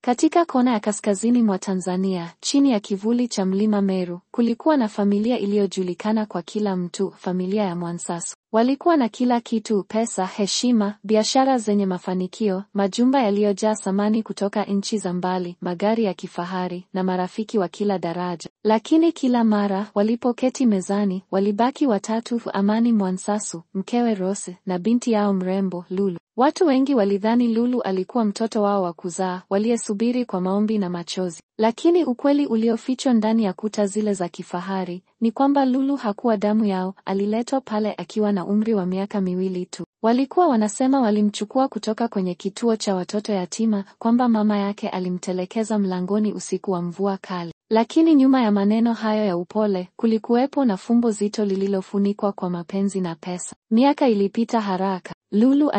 Katika kona ya kaskazini mwa Tanzania, chini ya kivuli cha mlima Meru, kulikuwa na familia iliyojulikana kwa kila mtu, familia ya Mwansasu. Walikuwa na kila kitu: pesa, heshima, biashara zenye mafanikio, majumba yaliyojaa samani kutoka nchi za mbali, magari ya kifahari na marafiki wa kila daraja. Lakini kila mara walipoketi mezani, walibaki watatu: Amani Mwansasu, mkewe Rose, na binti yao mrembo Lulu. Watu wengi walidhani Lulu alikuwa mtoto wao wa kuzaa, waliyesubiri kwa maombi na machozi. Lakini ukweli uliofichwa ndani ya kuta zile za kifahari ni kwamba Lulu hakuwa damu yao. Aliletwa pale akiwa na umri wa miaka 2 tu. Walikuwa wanasema walimchukua kutoka kwenye kituo cha watoto yatima, kwamba mama yake alimtelekeza mlangoni usiku wa mvua kali. Lakini nyuma ya maneno hayo ya upole, kulikuwepo na fumbo zito lililofunikwa kwa mapenzi na pesa. Miaka ilipita haraka. Lulu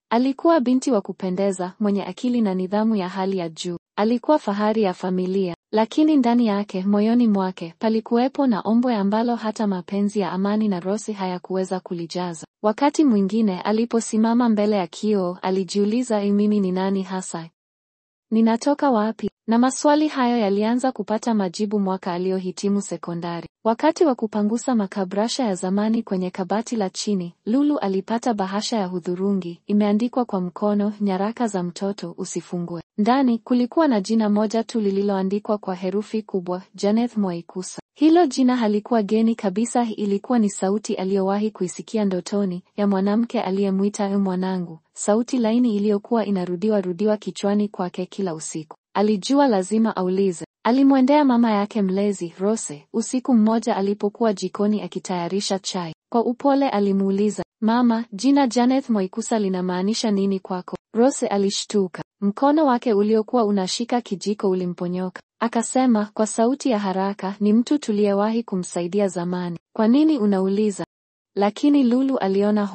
alikuwa binti wa kupendeza, mwenye akili na nidhamu ya hali ya juu. Alikuwa fahari ya familia, lakini ndani yake, moyoni mwake, palikuwepo na ombwe ambalo hata mapenzi ya Amani na Rose hayakuweza kulijaza. Wakati mwingine aliposimama mbele ya kioo, alijiuliza, mimi ni nani hasa? Ninatoka wapi? Na maswali hayo yalianza kupata majibu mwaka aliohitimu sekondari. Wakati wa kupangusa makabrasha ya zamani kwenye kabati la chini, Lulu alipata bahasha ya hudhurungi, imeandikwa kwa mkono, nyaraka za mtoto, usifungue. Ndani kulikuwa na jina moja tu lililoandikwa kwa herufi kubwa, Janeth Mwaikusa. Hilo jina halikuwa geni kabisa, ilikuwa ni sauti aliyowahi kuisikia ndotoni, ya mwanamke aliyemwita mwanangu, sauti laini iliyokuwa inarudiwa kichwani kwake kila usiku. Alijua lazima aulize. Alimwendea mama yake mlezi, Rose, usiku mmoja alipokuwa jikoni akitayarisha chai. Kwa upole alimuuliza, mama, jina Janeth Mwaikusa linamaanisha nini kwako? Rose alishtuka. Mkono wake uliokuwa unashika kijiko ulimponyoka. Akasema kwa sauti ya haraka, ni mtu tuliyewahi kumsaidia zamani. Kwa nini unauliza? Lakini Lulu aliona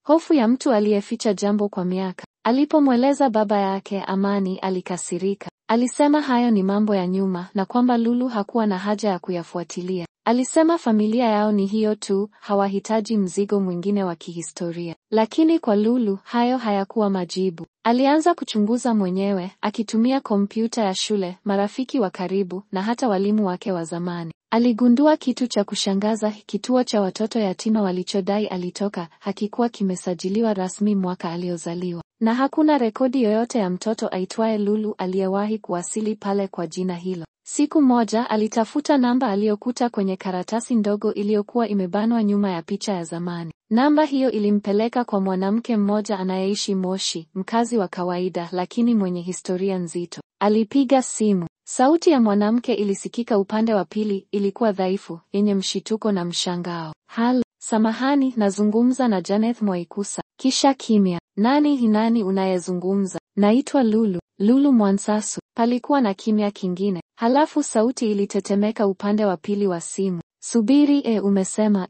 hofu ya mtu aliyeficha jambo kwa miaka. Alipomweleza baba yake, Amani alikasirika. Alisema hayo ni mambo ya nyuma na kwamba Lulu hakuwa na haja ya kuyafuatilia. Alisema familia yao ni hiyo tu, hawahitaji mzigo mwingine wa kihistoria. Lakini kwa Lulu, hayo hayakuwa majibu. Alianza kuchunguza mwenyewe, akitumia kompyuta ya shule, marafiki wa karibu na hata walimu wake wa zamani. Aligundua kitu cha kushangaza: kituo cha watoto yatima walichodai alitoka hakikuwa kimesajiliwa rasmi mwaka aliozaliwa, na hakuna rekodi yoyote ya mtoto aitwaye Lulu aliyewahi kuwasili pale kwa jina hilo. Siku moja alitafuta namba aliyokuta kwenye karatasi ndogo iliyokuwa imebanwa nyuma ya picha ya zamani. Namba hiyo ilimpeleka kwa mwanamke mmoja anayeishi Moshi, mkazi wa kawaida lakini mwenye historia nzito. Alipiga simu. Sauti ya mwanamke ilisikika upande wa pili, ilikuwa dhaifu, yenye mshituko na mshangao. Halo, samahani, nazungumza na Janeth Mwaikusa. Kisha kimya. Nani unayezungumza? Naitwa Lulu. Lulu Mwansasu. Palikuwa na kimya kingine. Halafu sauti ilitetemeka upande wa pili wa simu. Subiri, umesema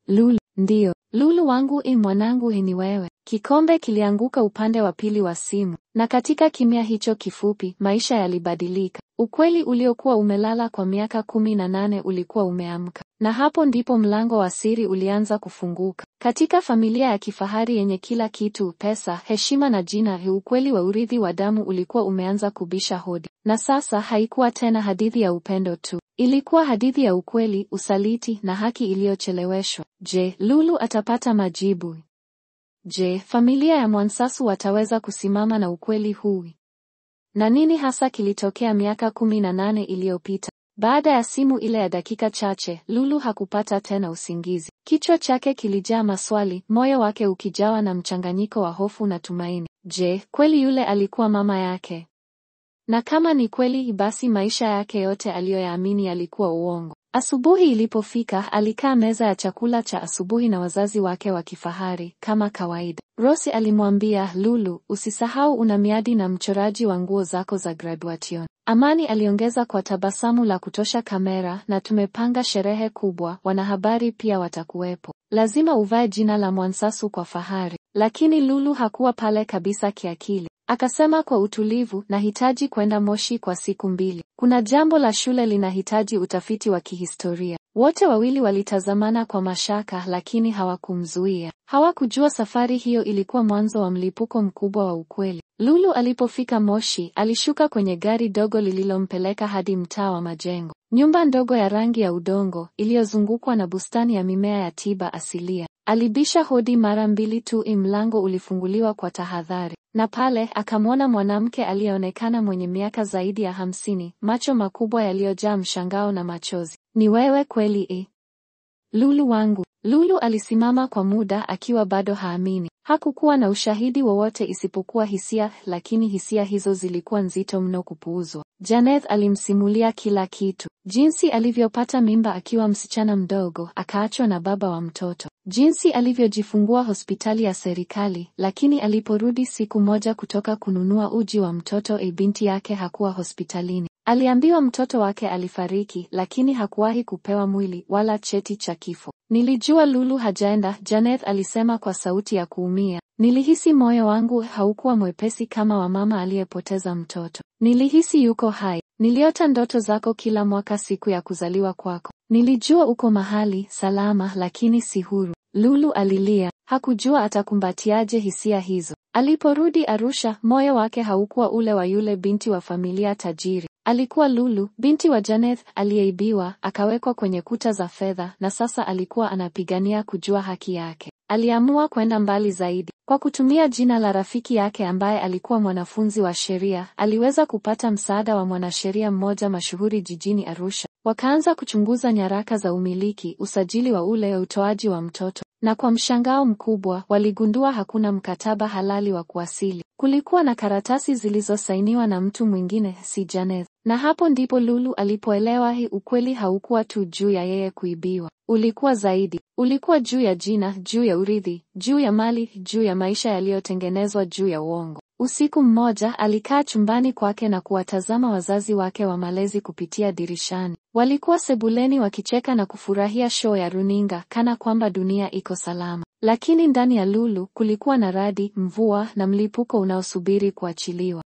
Lulu? Ndiyo. Lulu wangu, mwanangu, ni wewe. Kikombe kilianguka upande wa pili wa simu. Na katika kimya hicho kifupi, maisha yalibadilika. Ukweli uliokuwa umelala kwa miaka 18 ulikuwa umeamka. Na hapo ndipo mlango wa siri ulianza kufunguka. Katika familia ya kifahari yenye kila kitu, pesa, heshima na jina, ukweli wa urithi wa damu ulikuwa umeanza kubisha hodi. Na sasa haikuwa tena hadithi ya upendo tu. Ilikuwa hadithi ya ukweli, usaliti na haki iliyocheleweshwa. Je, Lulu atapata majibu? Je, familia ya Mwansasu wataweza kusimama na ukweli huu? Na nini hasa kilitokea miaka 18 iliyopita? Baada ya simu ile ya dakika chache, Lulu hakupata tena usingizi. Kichwa chake kilijaa maswali, moyo wake ukijawa na mchanganyiko wa hofu na tumaini. Je, kweli yule alikuwa mama yake? Na kama ni kweli, basi maisha yake yote aliyoyaamini yalikuwa uongo. Asubuhi ilipofika, alikaa meza ya chakula cha asubuhi na wazazi wake wa kifahari, kama kawaida. Rose alimwambia, Lulu, usisahau una miadi na mchoraji wa nguo zako za graduation. Amani aliongeza kwa tabasamu la kutosha kamera, na tumepanga sherehe kubwa, wanahabari pia watakuwepo. Lazima uvae jina la Mwansasu kwa fahari. Lakini Lulu hakuwa pale kabisa kiakili. Akasema kwa utulivu, nahitaji kwenda Moshi kwa siku 2. Kuna jambo la shule linahitaji utafiti wa kihistoria. Wote wawili walitazamana kwa mashaka, lakini hawakumzuia. Hawakujua safari hiyo ilikuwa mwanzo wa mlipuko mkubwa wa ukweli. Lulu alipofika Moshi, alishuka kwenye gari dogo lililompeleka hadi mtaa wa Majengo. Nyumba ndogo ya rangi ya udongo, iliyozungukwa na bustani ya mimea ya tiba asilia. Alibisha hodi mara 2 tu, mlango ulifunguliwa kwa tahadhari. Na pale, akamwona mwanamke aliyeonekana mwenye miaka zaidi ya 50, macho makubwa yaliyojaa mshangao na machozi. Ni wewe kweli? Lulu wangu. Lulu alisimama kwa muda akiwa bado haamini. Hakukuwa na ushahidi wowote isipokuwa hisia, lakini hisia hizo zilikuwa nzito mno kupuuzwa. Janeth alimsimulia kila kitu. Jinsi alivyopata mimba akiwa msichana mdogo, akaachwa na baba wa mtoto. Jinsi alivyojifungua hospitali ya serikali, lakini aliporudi siku moja kutoka kununua uji wa mtoto, binti yake hakuwa hospitalini. Aliambiwa mtoto wake alifariki, lakini hakuwahi kupewa mwili wala cheti cha kifo. Nilijua Lulu hajaenda, Janeth alisema kwa sauti ya kuumia. Nilihisi moyo wangu haukuwa mwepesi kama wa mama aliyepoteza mtoto. Nilihisi yuko hai. Niliota ndoto zako kila mwaka siku ya kuzaliwa kwako. Nilijua uko mahali salama, lakini si huru. Lulu alilia. Hakujua atakumbatiaje hisia hizo. Aliporudi Arusha, moyo wake haukuwa ule wa yule binti wa familia tajiri. Alikuwa Lulu, binti wa Janeth, aliyeibiwa, akawekwa kwenye kuta za fedha, na sasa alikuwa anapigania kujua haki yake. Aliamua kwenda mbali zaidi. Kwa kutumia jina la rafiki yake ambaye alikuwa mwanafunzi wa sheria, aliweza kupata msaada wa mwanasheria mmoja mashuhuri jijini Arusha. Wakaanza kuchunguza nyaraka za umiliki, usajili wa ule utoaji wa mtoto. Na kwa mshangao mkubwa, waligundua hakuna mkataba halali wa kuasili. Kulikuwa na karatasi zilizosainiwa na mtu mwingine, si Janeth. Na hapo ndipo Lulu alipoelewa ukweli haukuwa tu juu ya yeye kuibiwa. Ulikuwa zaidi. Ulikuwa juu ya jina, juu ya urithi, juu ya mali, juu ya maisha yaliyotengenezwa juu ya uongo. Usiku mmoja alikaa chumbani kwake na kuwatazama wazazi wake wa malezi kupitia dirishani. Walikuwa sebuleni wakicheka na kufurahia show ya runinga kana kwamba dunia iko salama. Lakini ndani ya Lulu kulikuwa na radi, mvua na mlipuko unaosubiri kuachiliwa.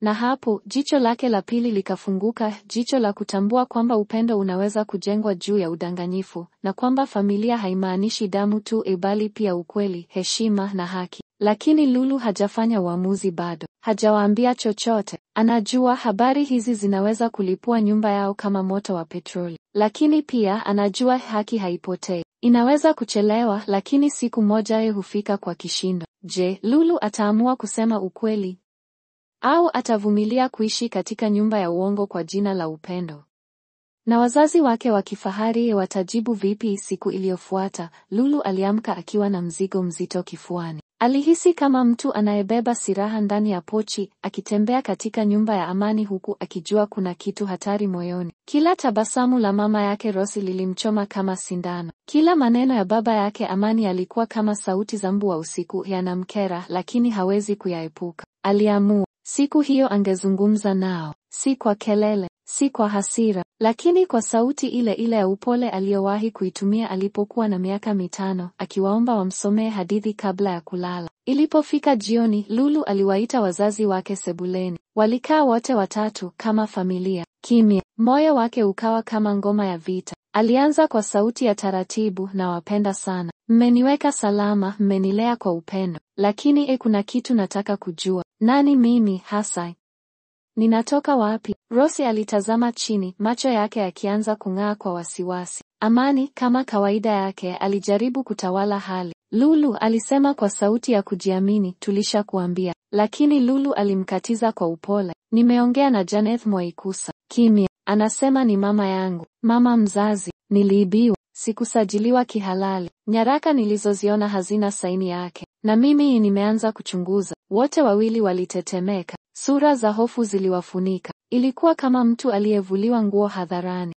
Na hapo, jicho lake la pili likafunguka, jicho la kutambua kwamba upendo unaweza kujengwa juu ya udanganyifu, na kwamba familia haimaanishi damu tu, bali pia ukweli, heshima na haki. Lakini Lulu hajafanya uamuzi bado. Hajawaambia chochote. Anajua habari hizi zinaweza kulipua nyumba yao kama moto wa petroli. Lakini pia anajua haki haipotei. Inaweza kuchelewa, lakini siku moja hufika kwa kishindo. Je, Lulu ataamua kusema ukweli? Au atavumilia kuishi katika nyumba ya uongo kwa jina la upendo? Na wazazi wake wa kifahari watajibu vipi? Siku iliyofuata, Lulu aliamka akiwa na mzigo mzito kifuani. Alihisi kama mtu anayebeba silaha ndani ya pochi, akitembea katika nyumba ya amani huku akijua kuna kitu hatari moyoni. Kila tabasamu la mama yake Rosi lilimchoma kama sindano. Kila maneno ya baba yake Amani yalikuwa kama sauti za mbu wa usiku, yanamkera lakini hawezi kuyaepuka. Aliamua siku hiyo angezungumza nao, si kwa kelele, si kwa hasira, lakini kwa sauti ile ile ya upole aliyowahi kuitumia alipokuwa na miaka 5, akiwaomba wamsomee hadithi kabla ya kulala. Ilipofika jioni, Lulu aliwaita wazazi wake sebuleni. Walikaa wote watatu kama familia, kimya. Moyo wake ukawa kama ngoma ya vita. Alianza kwa sauti ya taratibu, na wapenda sana. Mmeniweka salama, mmenilea kwa upendo. Lakini kuna kitu nataka kujua. Nani mimi hasa? Ninatoka wapi? Rosi alitazama chini, macho yake yakianza kung'aa kwa wasiwasi. Amani, kama kawaida yake, alijaribu kutawala hali. Lulu, alisema kwa sauti ya kujiamini, tulishakuambia. Lakini Lulu alimkatiza kwa upole. Nimeongea na Janeth Mwaikusa. Kimya. Anasema ni mama yangu. Mama mzazi. Niliibiwa. Sikusajiliwa kihalali. Nyaraka nilizoziona hazina saini yake. Na mimi nimeanza kuchunguza. Wote wawili walitetemeka. Sura za hofu ziliwafunika. Ilikuwa kama mtu aliyevuliwa nguo hadharani.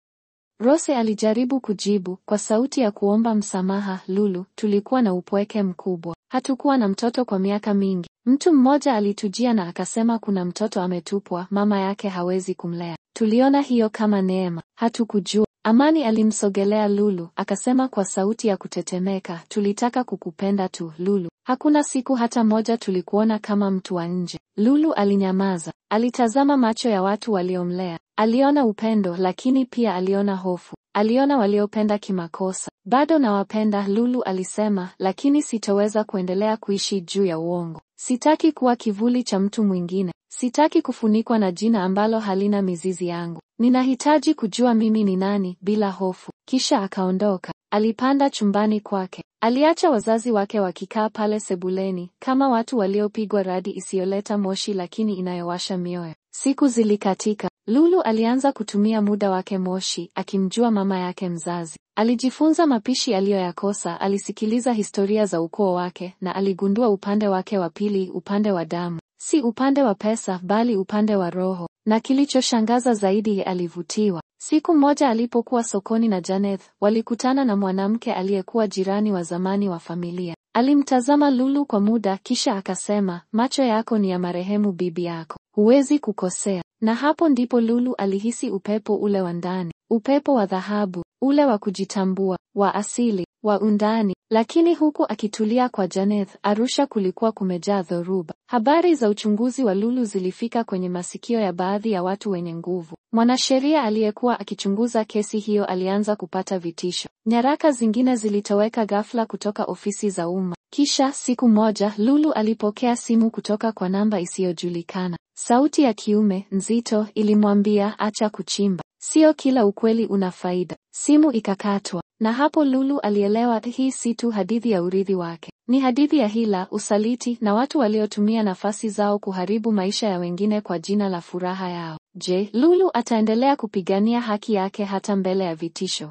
Rose alijaribu kujibu kwa sauti ya kuomba msamaha. Lulu, tulikuwa na upweke mkubwa. Hatukuwa na mtoto kwa miaka mingi. Mtu mmoja alitujia na akasema kuna mtoto ametupwa, mama yake hawezi kumlea. Tuliona hiyo kama neema. Hatukujua. Amani alimsogelea Lulu, akasema kwa sauti ya kutetemeka, tulitaka kukupenda tu, Lulu. Hakuna siku hata moja tulikuona kama mtu wa nje. Lulu alinyamaza. Alitazama macho ya watu waliomlea. Aliona upendo, lakini pia aliona hofu. Aliona waliopenda kimakosa. Bado nawapenda, Lulu alisema, lakini sitoweza kuendelea kuishi juu ya uongo. Sitaki kuwa kivuli cha mtu mwingine. Sitaki kufunikwa na jina ambalo halina mizizi yangu. Ninahitaji kujua mimi ni nani bila hofu. Kisha akaondoka. Alipanda chumbani kwake. Aliacha wazazi wake wakikaa pale sebuleni kama watu waliopigwa radi isiyoleta moshi lakini inayowasha mioyo. Siku zilikatika. Lulu alianza kutumia muda wake Moshi, akimjua mama yake mzazi. Alijifunza mapishi aliyoyakosa, alisikiliza historia za ukoo wake na aligundua upande wake wa pili, upande wa damu. Si upande wa pesa bali upande wa roho. Na kilichoshangaza zaidi, alivutiwa. Siku moja alipokuwa sokoni na Janeth, walikutana na mwanamke aliyekuwa jirani wa zamani wa familia. Alimtazama Lulu kwa muda kisha akasema, macho yako ni ya marehemu bibi yako. Huwezi kukosea. Na hapo ndipo Lulu alihisi upepo ule wa ndani. Upepo wa dhahabu, ule wa kujitambua, wa asili, wa undani. Lakini huku akitulia kwa Janeth, Arusha kulikuwa kumejaa dhoruba. Habari za uchunguzi wa Lulu zilifika kwenye masikio ya baadhi ya watu wenye nguvu. Mwanasheria aliyekuwa akichunguza kesi hiyo alianza kupata vitisho. Nyaraka zingine zilitoweka ghafla kutoka ofisi za umma. Kisha siku moja Lulu alipokea simu kutoka kwa namba isiyojulikana. Sauti ya kiume, nzito, ilimwambia acha kuchimba. Sio kila ukweli una faida. Simu ikakatwa. Na hapo Lulu alielewa hii si tu hadithi ya urithi wake. Ni hadithi ya hila, usaliti na watu waliotumia nafasi zao kuharibu maisha ya wengine kwa jina la furaha yao. Je, Lulu ataendelea kupigania haki yake hata mbele ya vitisho?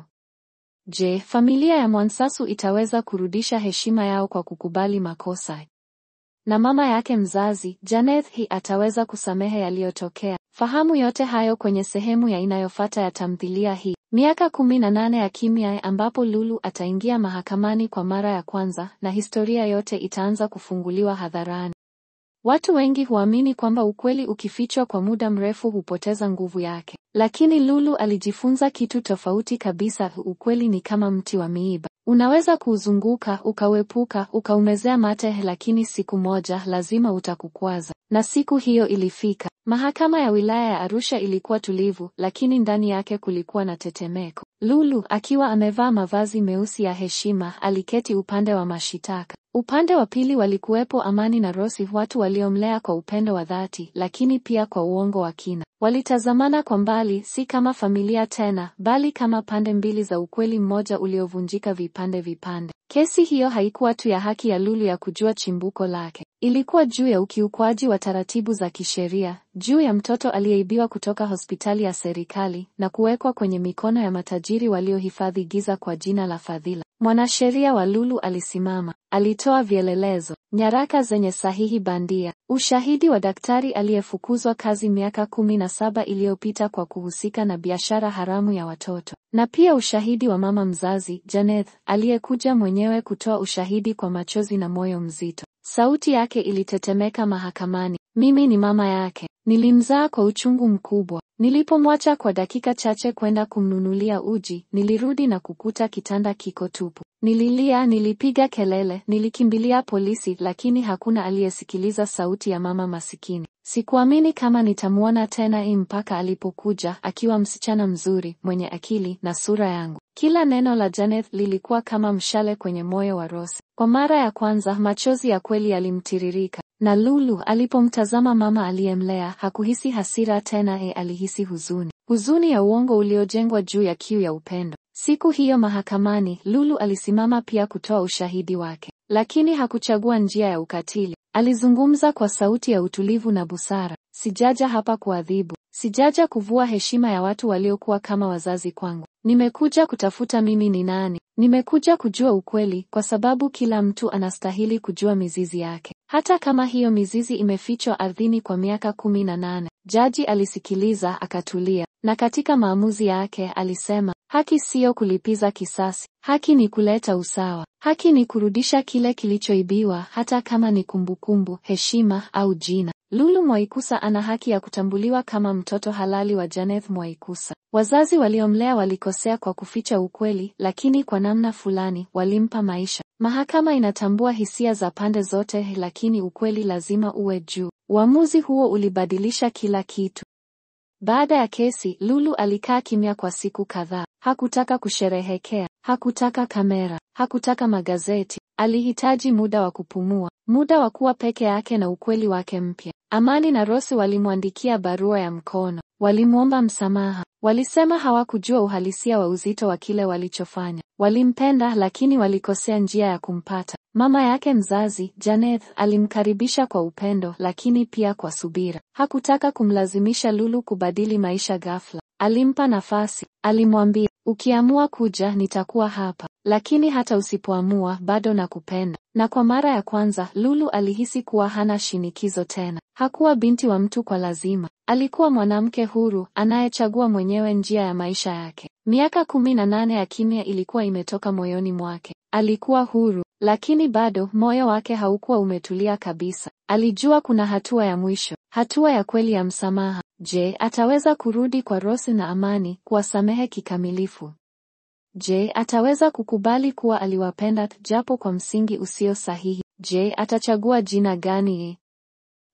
Je, familia ya Mwansasu itaweza kurudisha heshima yao kwa kukubali makosa? Na mama yake mzazi, Janeth, hii ataweza kusamehe yaliyotokea? Fahamu yote hayo kwenye sehemu ya inayofuata ya tamthilia hii. Miaka 18 ya kimya ambapo Lulu ataingia mahakamani kwa mara ya kwanza na historia yote itaanza kufunguliwa hadharani. Watu wengi huamini kwamba ukweli ukifichwa kwa muda mrefu hupoteza nguvu yake. Lakini Lulu alijifunza kitu tofauti kabisa. Ukweli ni kama mti wa miiba. Unaweza kuuzunguka, ukauepuka, ukaumezea mate, lakini siku moja lazima utakukwaza. Na siku hiyo ilifika. Mahakama ya wilaya ya Arusha ilikuwa tulivu, lakini ndani yake kulikuwa na tetemeko. Lulu, akiwa amevaa mavazi meusi ya heshima, aliketi upande wa mashitaka. Upande wa pili walikuwepo Amani na Rosi, watu waliomlea kwa upendo wa dhati, lakini pia kwa uongo wa kina. Walitazamana kwa mbali, si kama familia tena, bali kama pande mbili za ukweli mmoja uliovunjika vipande vipande. Kesi hiyo haikuwa tu ya haki ya Lulu ya kujua chimbuko lake. Ilikuwa juu ya ukiukwaji wa taratibu za kisheria, juu ya mtoto aliyeibiwa kutoka hospitali ya serikali na kuwekwa kwenye mikono ya matajiri waliohifadhi giza kwa jina la fadhila. Mwanasheria wa Lulu alisimama. Alitoa vielelezo, nyaraka zenye sahihi bandia, ushahidi wa daktari aliyefukuzwa kazi miaka 17 iliyopita kwa kuhusika na biashara haramu ya watoto, na pia ushahidi wa mama mzazi, Janeth, aliyekuja mwenyewe kutoa ushahidi kwa machozi na moyo mzito. Sauti yake ilitetemeka mahakamani. Mimi ni mama yake. Nilimzaa kwa uchungu mkubwa. Nilipomwacha kwa dakika chache kwenda kumnunulia uji, nilirudi na kukuta kitanda kiko tupu. Nililia, nilipiga kelele, nilikimbilia polisi, lakini hakuna aliyesikiliza sauti ya mama masikini. Sikuamini kama nitamuona tena mpaka alipokuja, akiwa msichana mzuri, mwenye akili na sura yangu. Kila neno la Janeth lilikuwa kama mshale kwenye moyo wa Rose. Kwa mara ya kwanza machozi ya kweli yalimtiririka. Na Lulu alipomtazama mama aliyemlea hakuhisi hasira tena, alihisi huzuni. Huzuni ya uongo uliojengwa juu ya kiu ya upendo. Siku hiyo mahakamani, Lulu alisimama pia kutoa ushahidi wake. Lakini hakuchagua njia ya ukatili. Alizungumza kwa sauti ya utulivu na busara. Sijaja hapa kuadhibu. Sijaja kuvua heshima ya watu waliokuwa kama wazazi kwangu. Nimekuja kutafuta mimi ni nani. Nimekuja kujua ukweli, kwa sababu kila mtu anastahili kujua mizizi yake. Hata kama hiyo mizizi imefichwa ardhini kwa miaka 18. Jaji alisikiliza, akatulia. Na katika maamuzi yake alisema, haki siyo kulipiza kisasi. Haki ni kuleta usawa. Haki ni kurudisha kile kilichoibiwa, hata kama ni kumbukumbu, heshima au jina. Lulu Mwaikusa ana haki ya kutambuliwa kama mtoto halali wa Janeth Mwaikusa. Wazazi waliomlea walikosea kwa kuficha ukweli, lakini kwa namna fulani walimpa maisha. Mahakama inatambua hisia za pande zote, lakini ukweli lazima uwe juu. Uamuzi huo ulibadilisha kila kitu. Baada ya kesi, Lulu alikaa kimya kwa siku kadhaa. Hakutaka kusherehekea, hakutaka kamera, hakutaka magazeti. Alihitaji muda wa kupumua, muda wa kuwa peke yake na ukweli wake mpya. Amani na Rose walimwandikia barua ya mkono. Walimwomba msamaha. Walisema hawakujua uhalisia wa uzito wa kile walichofanya. Walimpenda lakini walikosea njia ya kumpata. Mama yake mzazi, Janeth, alimkaribisha kwa upendo lakini pia kwa subira. Hakutaka kumlazimisha Lulu kubadili maisha ghafla. Alimpa nafasi. Alimwambia, ukiamua kuja nitakuwa hapa, lakini hata usipoamua bado nakupenda. Na kwa mara ya kwanza, Lulu alihisi kuwa hana shinikizo tena. Hakuwa binti wa mtu kwa lazima. Alikuwa mwanamke huru, anayechagua mwenyewe njia ya maisha yake. Miaka 18 ya kimya ilikuwa imetoka moyoni mwake. Alikuwa huru, lakini bado moyo wake haukuwa umetulia kabisa. Alijua kuna hatua ya mwisho, hatua ya kweli ya msamaha. Je, ataweza kurudi kwa Rose na Amani, kuwasamehe kikamilifu? Je, ataweza kukubali kuwa aliwapenda japo kwa msingi usio sahihi? Je, atachagua jina gani?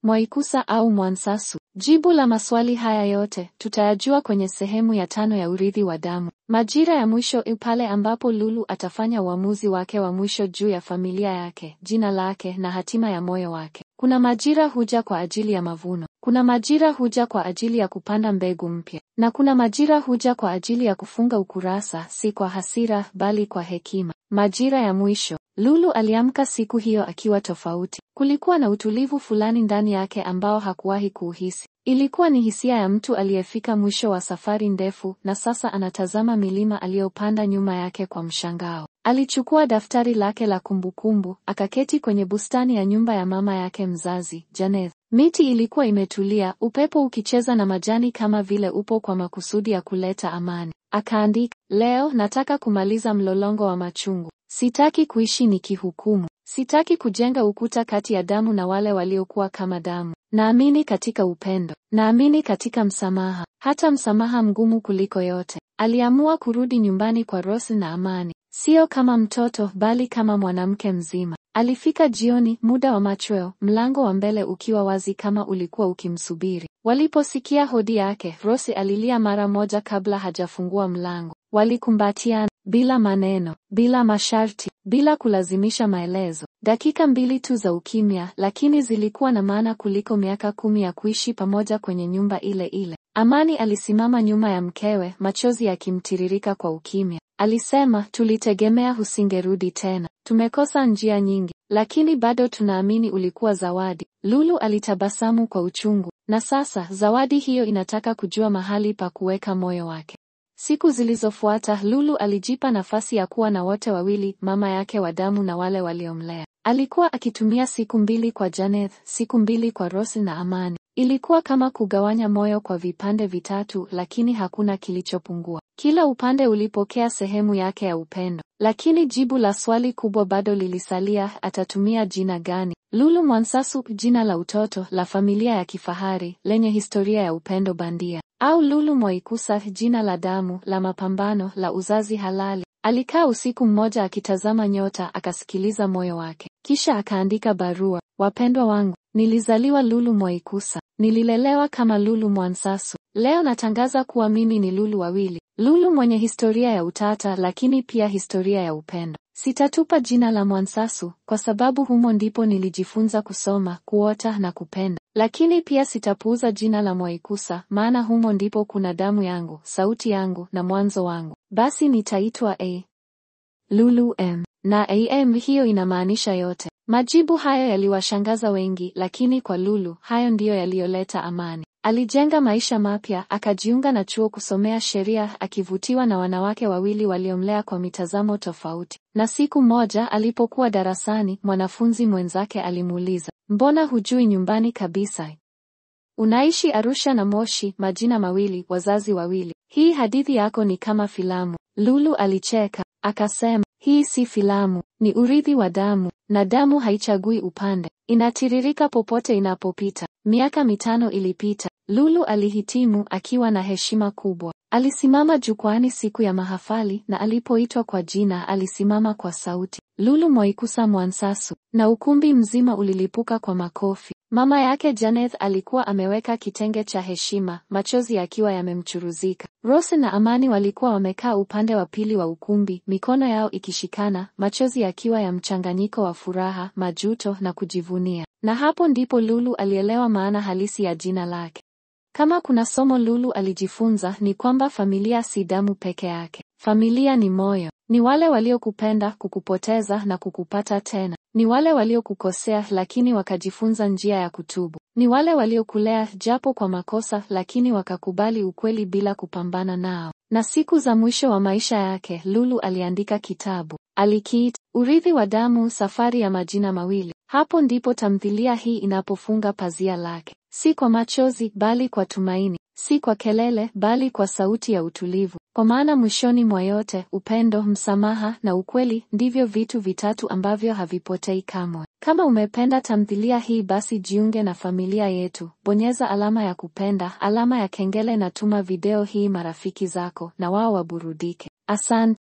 Mwaikusa au Mwansasu? Jibu la maswali haya yote tutayajua kwenye sehemu ya 5 ya Urithi wa Damu. Majira ya mwisho, pale ambapo Lulu atafanya uamuzi wake wa mwisho juu ya familia yake, jina lake na hatima ya moyo wake. Kuna majira huja kwa ajili ya mavuno. Kuna majira huja kwa ajili ya kupanda mbegu mpya. Na kuna majira huja kwa ajili ya kufunga ukurasa, si kwa hasira bali kwa hekima. Majira ya mwisho. Lulu aliamka siku hiyo akiwa tofauti. Kulikuwa na utulivu fulani ndani yake ambao hakuwahi kuuhisi. Ilikuwa ni hisia ya mtu aliyefika mwisho wa safari ndefu na sasa anatazama milima aliyopanda nyuma yake kwa mshangao. Alichukua daftari lake la kumbukumbu, akaketi kwenye bustani ya nyumba ya mama yake mzazi, Janeth. Miti ilikuwa imetulia, upepo ukicheza na majani kama vile upo kwa makusudi ya kuleta amani. Akaandika, leo nataka kumaliza mlolongo wa machungu. Sitaki kuishi nikihukumu. Sitaki kujenga ukuta kati ya damu na wale waliokuwa kama damu. Naamini katika upendo. Naamini katika msamaha. Hata msamaha mgumu kuliko yote. Aliamua kurudi nyumbani kwa Rose na Amani. Sio kama mtoto bali kama mwanamke mzima. Alifika jioni, muda wa machweo, mlango wa mbele ukiwa wazi kama ulikuwa ukimsubiri. Waliposikia hodi yake, Rose alilia mara moja kabla hajafungua mlango. Walikumbatiana, bila maneno, bila masharti, bila kulazimisha maelezo. Dakika 2 tu za ukimya, lakini zilikuwa na maana kuliko miaka 10 ya kuishi pamoja kwenye nyumba ile ile. Amani alisimama nyuma ya mkewe, machozi yakimtiririka kwa ukimya. Alisema, tulitegemea husingerudi tena. Tumekosa njia nyingi, lakini bado tunaamini ulikuwa zawadi. Lulu alitabasamu kwa uchungu, na sasa zawadi hiyo inataka kujua mahali pa kuweka moyo wake. Siku zilizofuata, Lulu alijipa nafasi ya kuwa na wote wawili, mama yake wa damu na wale waliomlea. Alikuwa akitumia siku 2 kwa Janeth, siku 2 kwa Rose na Amani. Ilikuwa kama kugawanya moyo kwa vipande vitatu, lakini hakuna kilichopungua. Kila upande ulipokea sehemu yake ya upendo. Lakini jibu la swali kubwa bado lilisalia, atatumia jina gani? Lulu Mwansasu, jina la utoto, la familia ya kifahari, lenye historia ya upendo bandia. Au Lulu Mwaikusa, jina la damu, la mapambano, la uzazi halali. Alikaa usiku mmoja akitazama nyota, akasikiliza moyo wake. Kisha akaandika barua. Wapendwa wangu, nilizaliwa Lulu Mwaikusa. Nililelewa kama Lulu Mwansasu. Leo natangaza kuwa mimi ni Lulu wawili. Lulu mwenye historia ya utata lakini pia historia ya upendo. Sitatupa jina la Mwansasu kwa sababu humo ndipo nilijifunza kusoma, kuota na kupenda. Lakini pia sitapuuza jina la Mwaikusa, maana humo ndipo kuna damu yangu, sauti yangu na mwanzo wangu. Basi nitaitwa Lulu M. Na AM hiyo inamaanisha yote. Majibu hayo yaliwashangaza wengi, lakini kwa Lulu, hayo ndiyo yaliyoleta amani. Alijenga maisha mapya, akajiunga na chuo kusomea sheria, akivutiwa na wanawake wawili waliomlea kwa mitazamo tofauti. Na siku moja alipokuwa darasani, mwanafunzi mwenzake alimuuliza, mbona hujui nyumbani kabisa? Unaishi Arusha na Moshi, majina mawili, wazazi wawili. Hii hadithi yako ni kama filamu. Lulu alicheka, akasema, hii si filamu, ni urithi wa damu, na damu haichagui upande. Inatiririka popote inapopita. Miaka 5 ilipita. Lulu alihitimu akiwa na heshima kubwa. Alisimama jukwani siku ya mahafali na alipoitwa kwa jina alisimama kwa sauti, Lulu Moikusa Mwansasu, na ukumbi mzima ulilipuka kwa makofi. Mama yake Janeth alikuwa ameweka kitenge cha heshima, machozi yakiwa yamemchuruzika. Rose na Amani walikuwa wamekaa upande wa pili wa ukumbi, mikono yao ikishikana, machozi yakiwa ya mchanganyiko wa furaha, majuto na kujivunia. Na hapo ndipo Lulu alielewa maana halisi ya jina lake. Kama kuna somo Lulu alijifunza ni kwamba familia si damu peke yake. Familia ni moyo. Ni wale waliokupenda, kukupoteza na kukupata tena. Ni wale waliokukosea lakini wakajifunza njia ya kutubu. Ni wale waliokulea japo kwa makosa lakini wakakubali ukweli bila kupambana nao. Na siku za mwisho wa maisha yake, Lulu aliandika kitabu. Alikiita Urithi wa Damu, Safari ya Majina Mawili. Hapo ndipo tamthilia hii inapofunga pazia lake. Si kwa machozi bali kwa tumaini. Si kwa kelele bali kwa sauti ya utulivu. Kwa maana mwishoni mwa yote, upendo, msamaha na ukweli ndivyo vitu vitatu ambavyo havipotei kamwe. Kama umependa tamthilia hii basi jiunge na familia yetu. Bonyeza alama ya kupenda, alama ya kengele na tuma video hii marafiki zako na wao waburudike. Asante.